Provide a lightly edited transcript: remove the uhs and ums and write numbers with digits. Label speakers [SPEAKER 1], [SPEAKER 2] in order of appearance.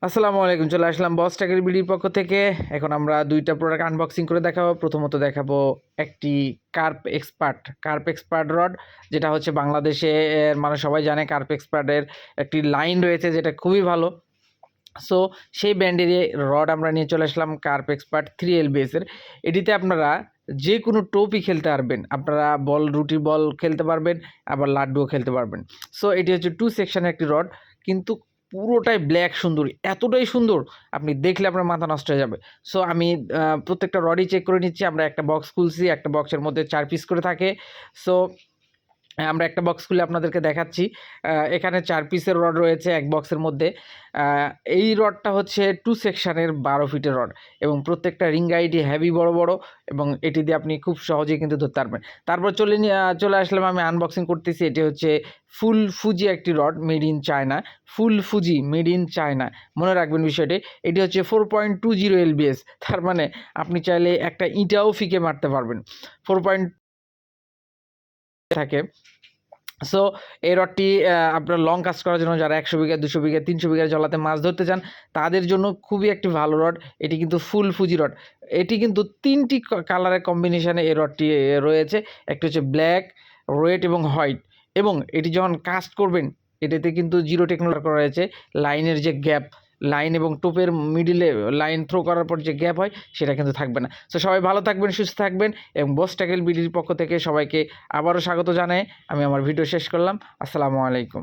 [SPEAKER 1] আসসালামু আলাইকুম। চলে আসলাম বস টেকের বিডির পক্ষ থেকে। এখন আমরা ২ টা প্রোডাক্ট আনবক্সিং করে দেখাবো। প্রথমত দেখাবো একটি কার্প এক্সপার্ট রড, যেটা হচ্ছে বাংলাদেশে মানে সবাই জানে কার্প এক্সপার্টের একটি লাইন রয়েছে যেটা খুবই ভালো। সো সেই ব্র্যান্ডেরই রড আমরা নিয়ে চলে আসলাম কার্প এক্সপার্ট 3 LBS এর। এটিতে আপনারা যে কোনো টোপই খেলতে পারবেন। আপনারা রুটি বল খেলতে পারবেন, আবার লাড্ডুও খেলতে পারবেন। সো এটি হচ্ছে 2 সেকশনের একটি রড, কিন্তু পুরোটাই ব্ল্যাক সুন্দর। এতটাই সুন্দর আপনি দেখলে আপনার মাথা নষ্ট হয়ে যাবে। সো আমি প্রত্যেকটা রডই চেক করে নিচ্ছি। আমরা একটা বক্স খুলছি, একটা বক্সের মধ্যে 4 পিস করে থাকে। সো আমরা একটা বক্স খুলে আপনাদেরকে দেখাচ্ছি। এখানে 4 পিসের রড রয়েছে এক বক্সের মধ্যে। এই রডটা হচ্ছে 2 সেকশনের 12 ফিটের রড, এবং প্রত্যেকটা রিং গাইডই হেভি বড় বড়, এবং এটি দিয়ে আপনি খুব সহজেই কিন্তু ধরতে পারবেন। তারপর চলে আসলাম, আমি আনবক্সিং করতেছি। এটি হচ্ছে ফুল ফুজি একটি rod, made in China. Full Fuji made in China, মনে রাখবেন বিষয়টি। এটি হচ্ছে 4.20 LBS, তার মানে আপনি চাইলে একটা ইঁটাও ফিকে মারতে পারবেন। 4 থাকে। সো এই রডটি আপনার লং কাজ করার জন্য, যারা 100 বিঘা, 200 বিঘা, 300 বিঘা জলাতে মাছ ধরতে চান তাদের জন্য খুবই একটি ভালো রড। এটি কিন্তু ফুল ফুজি রড। এটি কিন্তু 3টি কালারের কম্বিনেশনে এই রডটি রয়েছে। একটি হচ্ছে ব্ল্যাক, রেড এবং হোয়াইট। এবং এটি যখন কাস্ট করবেন, এটাতে কিন্তু জিরো টেকনোলজি করা রয়েছে। লাইনের যে গ্যাপ, লাইন এবং টোপের মিডিলে লাইন থ্রো করার পর যে গ্যাপ হয়, সেটা কিন্তু থাকবে না। সো সবাই ভালো থাকবেন, সুস্থ থাকবেন, এবং বস ট্যাকেল বিডির পক্ষ থেকে সবাইকে আবারও স্বাগত জানাই আমি আমার ভিডিও শেষ করলাম। আসসালামু আলাইকুম।